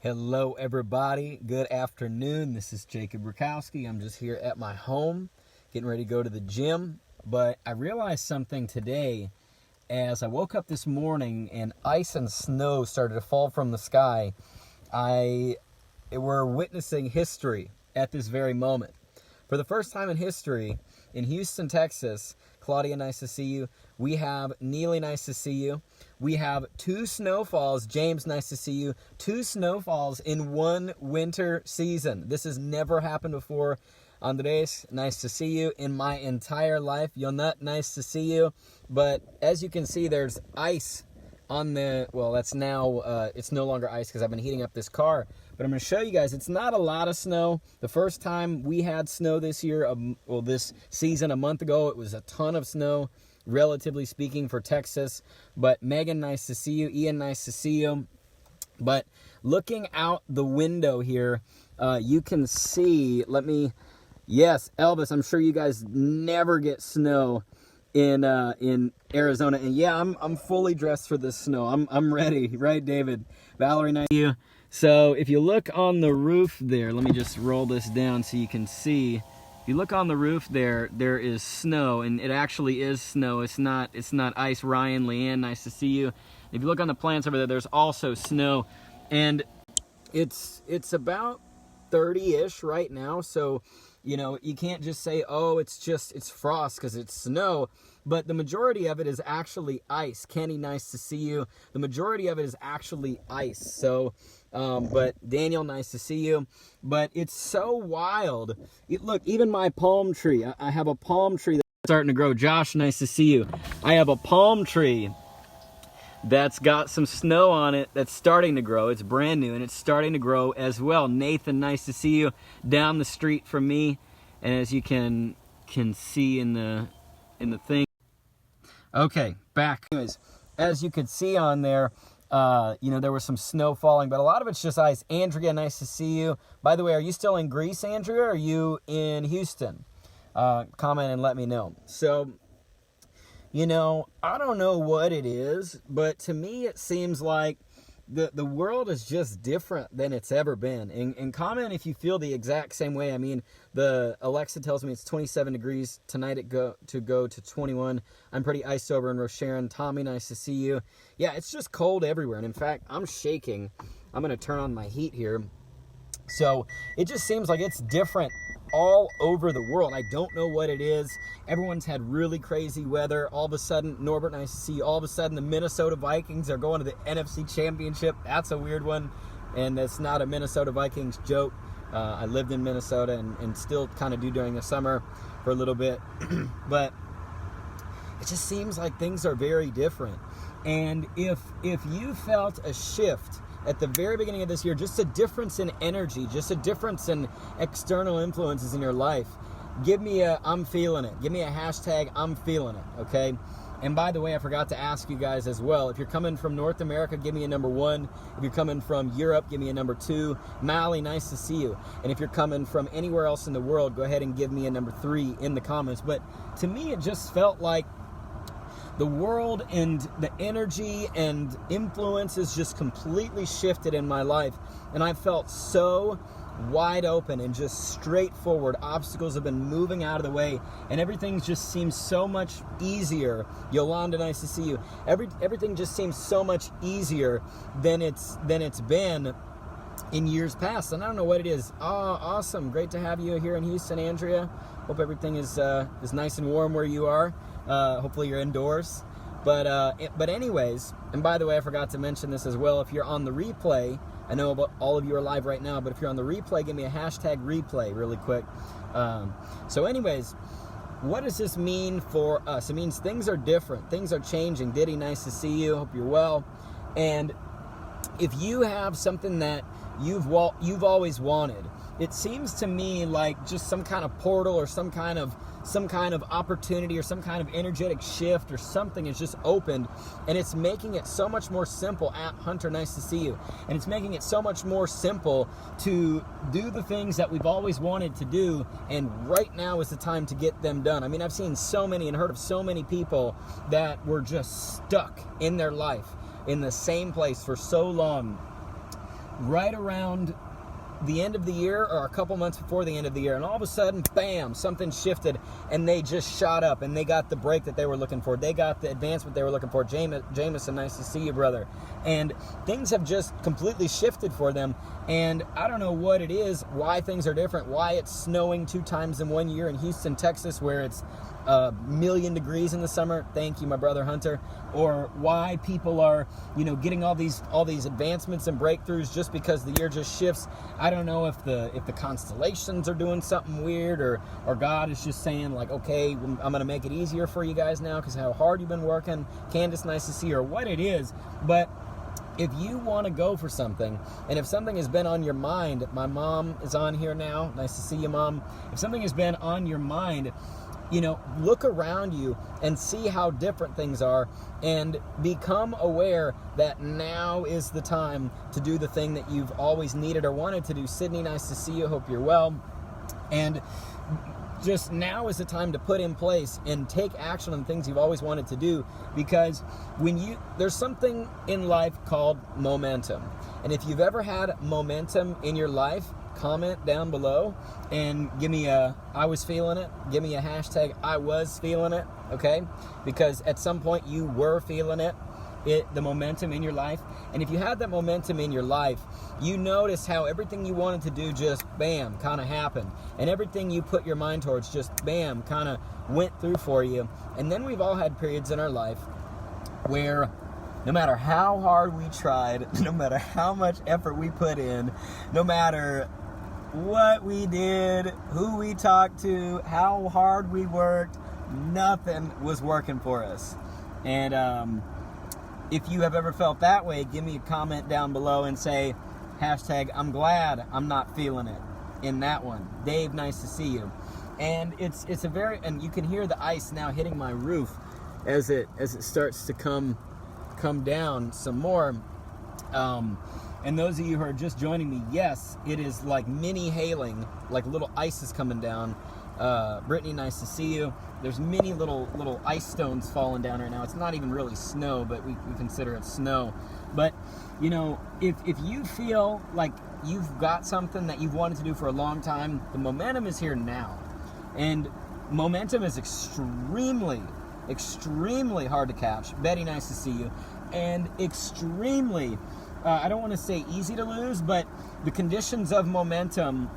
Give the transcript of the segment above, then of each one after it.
Hello everybody, good afternoon. This is Jacob Rakowski. I'm just here at my home getting ready to go to the gym, but I realized something today as I woke up this morning and ice and snow started to fall from the sky. We're witnessing history at this very moment. For the first time in history, in Houston, Texas, Claudia, nice to see you. We have Neely, nice to see you. We have 2 snowfalls. James, nice to see you. 2 snowfalls in one winter season. This has never happened before. Andres, nice to see you. In my entire life, Yonut, nice to see you. But as you can see, there's ice on the, well, that's now, it's no longer ice because I've been heating up this car. But I'm going to show you guys, it's not a lot of snow. The first time we had snow this year, this season a month ago, it was a ton of snow, relatively speaking, for Texas. But Megan, nice to see you. Ian, nice to see you. But looking out the window here, you can see, yes, Elvis, I'm sure you guys never get snow in Arizona. And yeah, I'm fully dressed for this snow. I'm ready, right, David? Valerie, nice to see you. So if you look on the roof there, let me just roll this down so you can see. If you look on the roof there, there is snow, and it actually is snow. It's not ice. Ryan, Leanne, nice to see you. If you look on the plants over there, there's also snow, and it's about 30-ish right now. So, you know, you can't just say, oh, it's frost because it's snow. But the majority of it is actually ice. Kenny, nice to see you. The majority of it is actually ice. So, but Daniel, nice to see you. But it's so wild. Look, even my palm tree. I have a palm tree that's starting to grow. Josh, nice to see you. I have a palm tree that's got some snow on it that's starting to grow. It's brand new and it's starting to grow as well. Nathan, nice to see you down the street from me. And as you can see in the thing. Okay, back. Anyways, as you could see on there, there was some snow falling, but a lot of it's just ice. Andrea, nice to see you. By the way, are you still in Greece, Andrea, or are you in Houston? Comment and let me know. So, I don't know what it is, but to me it seems like the world is just different than it's ever been. And comment if you feel the exact same way. I mean, the Alexa tells me it's 27 degrees. Tonight it go to 21. I'm pretty ice sober in Rosharon. Tommy, nice to see you. Yeah, it's just cold everywhere. And in fact, I'm shaking. I'm going to turn on my heat here. So it just seems like it's different all over the world. I don't know what it is. Everyone's had really crazy weather. All of a sudden, Norbert, nice to see you. All of a sudden, the Minnesota Vikings are going to the NFC Championship. That's a weird one, and it's not a Minnesota Vikings joke. I lived in Minnesota and still kind of do during the summer for a little bit. But it just seems like things are very different. And if you felt a shift at the very beginning of this year, just a difference in energy, just a difference in external influences in your life, give me a I'm feeling it. Give me a hashtag I'm feeling it, okay? And by the way, I forgot to ask you guys as well, if you're coming from North America, give me a number 1. If you're coming from Europe, give me a number 2. Mally, nice to see you. And if you're coming from anywhere else in the world, go ahead and give me a number 3 in the comments. But to me, it just felt like the world and the energy and influences just completely shifted in my life. And I felt so wide open and just straightforward. Obstacles have been moving out of the way and everything just seems so much easier. Yolanda, nice to see you. Everything just seems so much easier than it's been in years past. And I don't know what it is. Oh, awesome. Great to have you here in Houston, Andrea. Hope everything is nice and warm where you are. Hopefully you're indoors. But anyways, and by the way, I forgot to mention this as well. If you're on the replay, I know about all of you are live right now, but if you're on the replay, give me a hashtag replay really quick. So anyways, what does this mean for us? It means things are different. Things are changing. Diddy, nice to see you. Hope you're well. And if you have something that you've always wanted, it seems to me like just some kind of portal or some kind of opportunity or some kind of energetic shift or something is just opened, and it's making it so much more simple. Hunter, nice to see you. And it's making it so much more simple to do the things that we've always wanted to do, and right now is the time to get them done. I mean, I've seen so many and heard of so many people that were just stuck in their life in the same place for so long right around the end of the year or a couple months before the end of the year, and all of a sudden, bam, something shifted and they just shot up and they got the break that they were looking for. They got the advancement they were looking for. Jameson, nice to see you, brother. And things have just completely shifted for them, and I don't know what it is, why things are different, why it's snowing 2 times in 1 year in Houston, Texas, where it's 1,000,000 degrees in the summer. Thank you, my brother Hunter. Or why people are, getting all these advancements and breakthroughs just because the year just shifts. I don't know if the constellations are doing something weird, or God is just saying like, okay, I'm going to make it easier for you guys now because how hard you've been working. Candace, nice to see you, or what it is. But if you want to go for something, and if something has been on your mind, my mom is on here now. Nice to see you, Mom. If something has been on your mind, look around you and see how different things are and become aware that now is the time to do the thing that you've always needed or wanted to do. Sydney, nice to see you. Hope you're well. And just now is the time to put in place and take action on things you've always wanted to do, because there's something in life called momentum. And if you've ever had momentum in your life, comment down below and give me I was feeling it. Give me a hashtag I was feeling it, okay? Because at some point you were feeling it, the momentum in your life. And if you had that momentum in your life, you notice how everything you wanted to do just bam, kind of happened. And everything you put your mind towards just bam, kind of went through for you. And then we've all had periods in our life where no matter how hard we tried, no matter how much effort we put in, no matter what we did, who we talked to, how hard we worked, nothing was working for us. And if you have ever felt that way, give me a comment down below and say, hashtag I'm glad I'm not feeling it in that one. Dave, nice to see you. And it's a very, and you can hear the ice now hitting my roof as it starts to come down some more. And those of you who are just joining me, yes, it is like mini hailing, like little ice is coming down. Brittany, nice to see you. There's many little ice stones falling down right now. It's not even really snow, but we consider it snow. But, if you feel like you've got something that you've wanted to do for a long time, the momentum is here now. And momentum is extremely hard to catch. Betty, nice to see you. And extremely, I don't want to say easy to lose, but the conditions of momentum,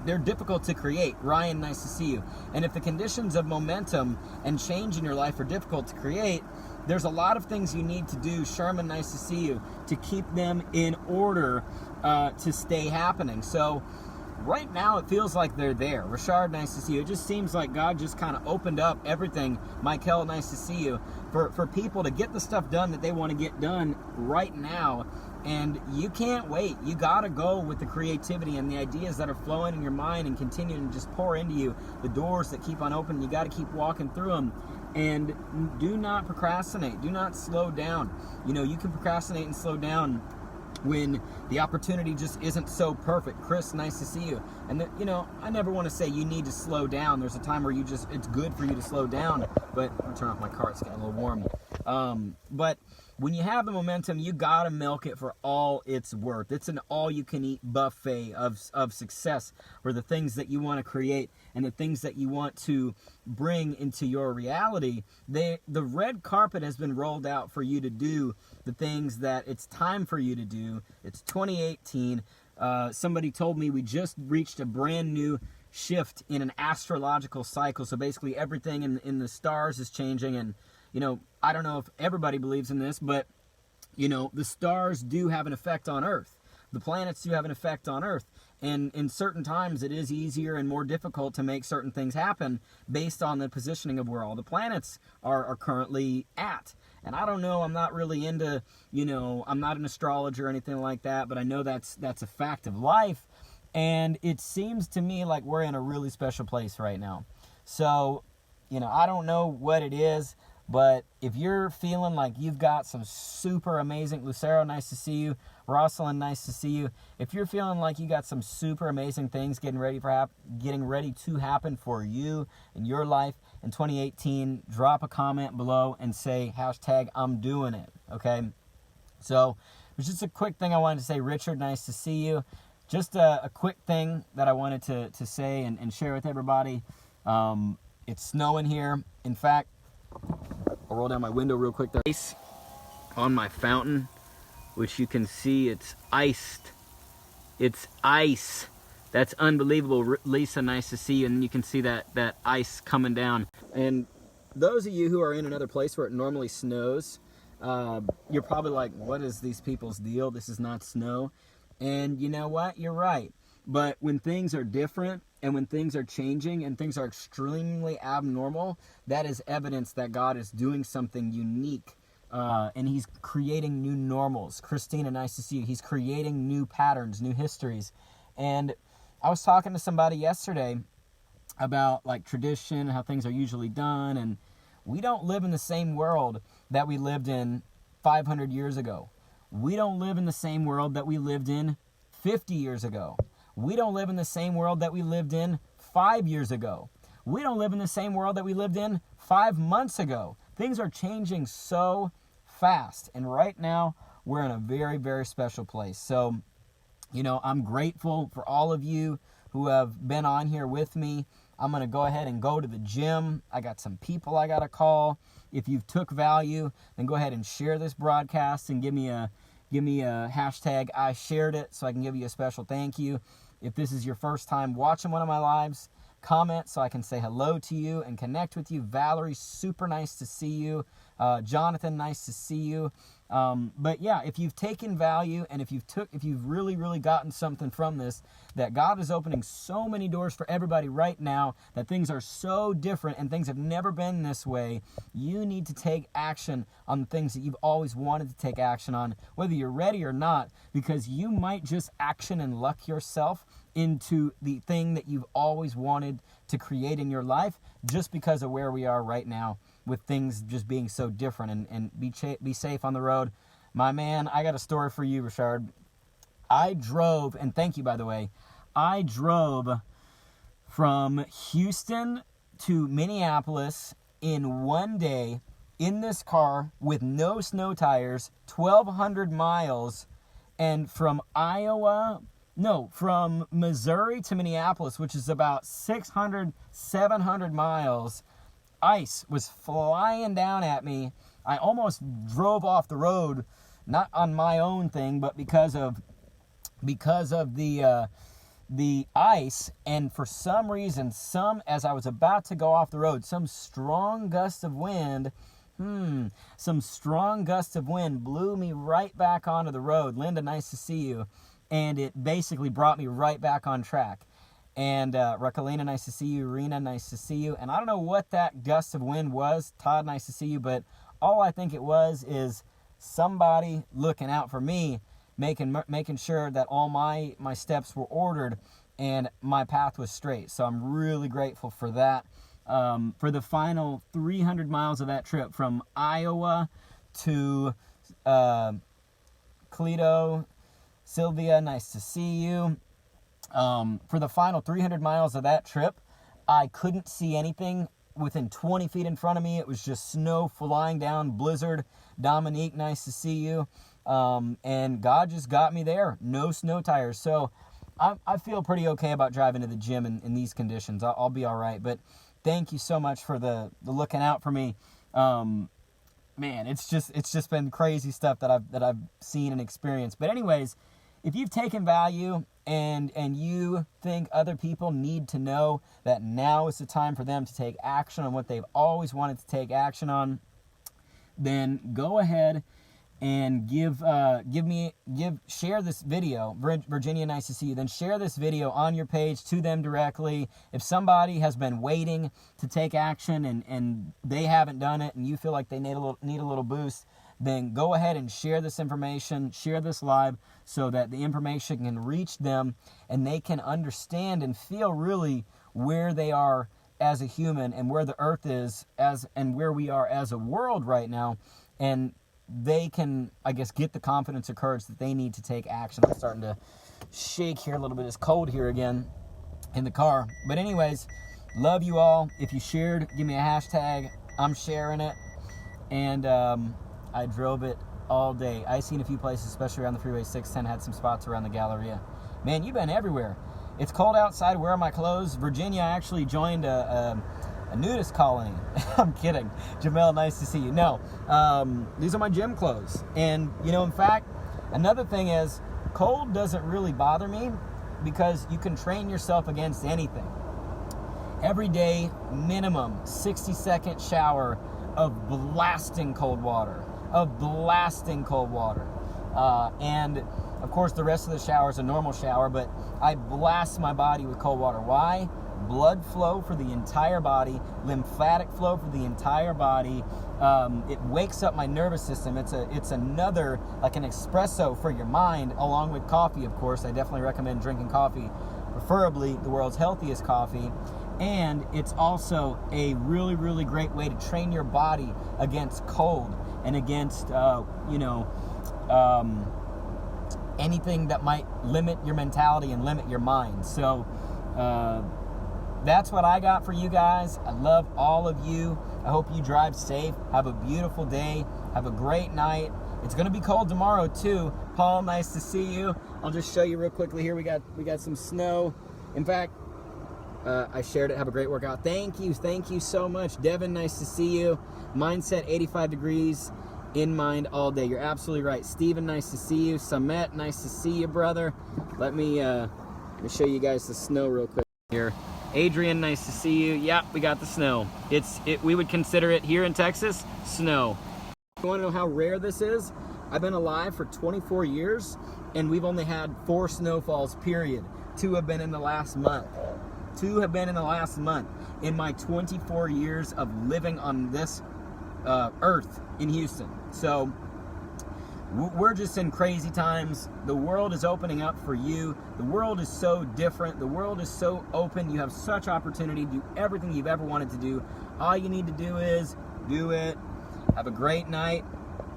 they're difficult to create. Ryan, nice to see you. And if the conditions of momentum and change in your life are difficult to create, there's a lot of things you need to do. Sherman, nice to see you, to keep them in order to stay happening. So right now it feels like they're there. Rashard, nice to see you. It just seems like God just kind of opened up everything. Michael, nice to see you. For people to get the stuff done that they want to get done right now. And you can't wait. You got to go with the creativity and the ideas that are flowing in your mind and continuing to just pour into you. The doors that keep on opening, you got to keep walking through them. And do not procrastinate. Do not slow down. You can procrastinate and slow down when the opportunity just isn't so perfect. Chris, nice to see you. And I never want to say you need to slow down. There's a time where it's good for you to slow down. But I'll turn off my car, it's getting a little warm. But when you have the momentum, you gotta milk it for all it's worth. It's an all-you-can-eat buffet of success, where the things that you want to create and the things that you want to bring into your reality, the red carpet has been rolled out for you to do the things that it's time for you to do. It's 2018. Somebody told me we just reached a brand new shift in an astrological cycle. So basically everything in the stars is changing, and I don't know if everybody believes in this, but, the stars do have an effect on Earth. The planets do have an effect on Earth. And in certain times, it is easier and more difficult to make certain things happen based on the positioning of where all the planets are currently at. And I don't know, I'm not really into, I'm not an astrologer or anything like that, but I know that's a fact of life. And it seems to me like we're in a really special place right now. So, I don't know what it is, but if you're feeling like you've got some super amazing, Lucero, nice to see you. Rosalind, nice to see you. If you're feeling like you got some super amazing things getting ready to happen for you in your life in 2018, drop a comment below and say hashtag I'm doing it. Okay. So it was just a quick thing I wanted to say. Richard, nice to see you. Just a quick thing that I wanted to say and share with everybody. It's snowing here. In fact, I'll roll down my window real quick there. Ice on my fountain, which you can see it's iced. It's ice. That's unbelievable. Lisa, nice to see you. And you can see that ice coming down. And those of you who are in another place where it normally snows, you're probably like, what is these people's deal? This is not snow. And you know what? You're right. But when things are different and when things are changing and things are extremely abnormal, that is evidence that God is doing something unique. And he's creating new normals. Christina, nice to see you. He's creating new patterns, new histories. And I was talking to somebody yesterday about like tradition and how things are usually done. And we don't live in the same world that we lived in 500 years ago. We don't live in the same world that we lived in 50 years ago. We don't live in the same world that we lived in 5 years ago. We don't live in the same world that we lived in 5 months ago. Things are changing so fast. And right now, we're in a very, very special place. So, I'm grateful for all of you who have been on here with me. I'm going to go ahead and go to the gym. I got some people I got to call. If you've took value, then go ahead and share this broadcast and give me a hashtag I shared it so I can give you a special thank you. If this is your first time watching one of my lives, comment so I can say hello to you and connect with you. Valerie, super nice to see you. Jonathan, nice to see you. But yeah, if you've taken value and if you've really, really gotten something from this, that God is opening so many doors for everybody right now, that things are so different and things have never been this way, you need to take action on the things that you've always wanted to take action on, whether you're ready or not, because you might just action and luck yourself into the thing that you've always wanted to create in your life just because of where we are right now with things just being so different. And be safe on the road. My man, I got a story for you, Richard. I drove, and thank you, by the way, I drove from Houston to Minneapolis in one day in this car with no snow tires, 1,200 miles, and from Missouri to Minneapolis, which is about 600, 700 miles, ice was flying down at me. I almost drove off the road, not on my own thing, but because of the ice. And for some reason, as I was about to go off the road, some strong gust of wind blew me right back onto the road. Linda, nice to see you. And it basically brought me right back on track. And Rakalina, nice to see you. Rena, nice to see you. And I don't know what that gust of wind was. Todd, nice to see you. But all I think it was is somebody looking out for me, making sure that all my steps were ordered and my path was straight. So I'm really grateful for that. For the final 300 miles of that trip from Iowa to Cleto, Sylvia, nice to see you. For the final 300 miles of that trip, I couldn't see anything within 20 feet in front of me. It was just snow flying down, blizzard. Dominique, nice to see you. And God just got me there. No snow tires. So I feel pretty okay about driving to the gym in these conditions. I'll be all right. But thank you so much for the looking out for me. Man, it's just been crazy stuff that I've seen and experienced. But anyways, if you've taken value and you think other people need to know that now is the time for them to take action on what they've always wanted to take action on, then go ahead and share this video. Virginia, nice to see you. Then share this video on your page to them directly. If somebody has been waiting to take action and they haven't done it and you feel like they need a little boost, then go ahead and share this information, share this live so that the information can reach them and they can understand and feel really where they are as a human and where the earth is and where we are as a world right now. And they can, I guess, get the confidence or courage that they need to take action. I'm starting to shake here a little bit. It's cold here again in the car. But anyways, love you all. If you shared, give me a hashtag. I'm sharing it. And I drove it all day. Icy in a few places, especially around the freeway. 610 had some spots around the Galleria. Man, you've been everywhere. It's cold outside. Where are my clothes? Virginia actually joined a nudist colony. I'm kidding. Jamel, nice to see you. No, these are my gym clothes. And, you know, in fact, another thing is cold doesn't really bother me because you can train yourself against anything. Every day, minimum 60-second shower of blasting cold water. And of course the rest of the shower is a normal shower, but I blast my body with cold water. Why? Blood flow for the entire body, lymphatic flow for the entire body. It wakes up my nervous system. It's another, like an espresso for your mind, along with coffee, of course. I definitely recommend drinking coffee, preferably the world's healthiest coffee. And it's also a really, really great way to train your body against cold and against, anything that might limit your mentality and limit your mind. So that's what I got for you guys. I love all of you. I hope you drive safe. Have a beautiful day. Have a great night. It's going to be cold tomorrow too. Paul, nice to see you. I'll just show you real quickly here. We got some snow. In fact, I shared it. Have a great workout. Thank you so much. Devin, nice to see you. Mindset 85 degrees in mind all day. You're absolutely right. Steven, nice to see you. Samet, nice to see you, brother. Let me show you guys the snow real quick here. Adrian, nice to see you. Yeah, we got the snow. We would consider it here in Texas snow. You want to know how rare this is? I've been alive for 24 years and we've only had 4 snowfalls, period. 2 have been in the last month. In my 24 years of living on this earth in Houston. So we're just in crazy times. The world is opening up for you. The world is so different. The world is so open. You have such opportunity to do everything you've ever wanted to do. All you need to do is do it. Have a great night.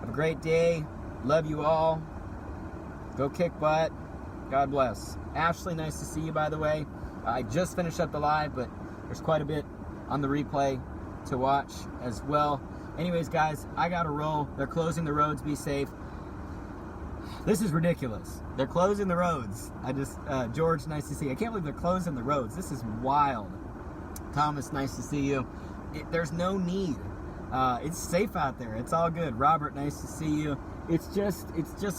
Have a great day. Love you all. Go kick butt. God bless. Ashley, nice to see you, by the way. I just finished up the live, but there's quite a bit on the replay to watch as well. Anyways, guys, I gotta roll. They're closing the roads. Be safe. This is ridiculous. They're closing the roads. George, nice to see you. I can't believe they're closing the roads. This is wild. Thomas, nice to see you. There's no need. It's safe out there. It's all good. Robert, nice to see you. It's just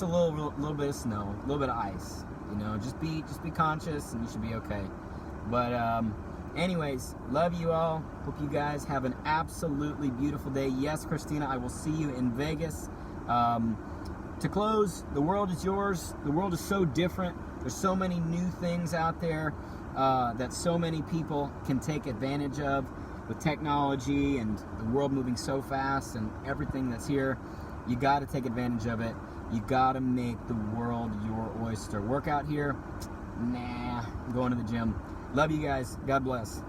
a little bit of snow, a little bit of ice. You know, just be conscious and you should be okay. But anyways, love you all. Hope you guys have an absolutely beautiful day. Yes, Christina, I will see you in Vegas. To close, the world is yours. The world is so different. There's so many new things out there that so many people can take advantage of with technology and the world moving so fast and everything that's here. You got to take advantage of it. You got to make the world your oyster. Work out here? Nah, I'm going to the gym. Love you guys. God bless.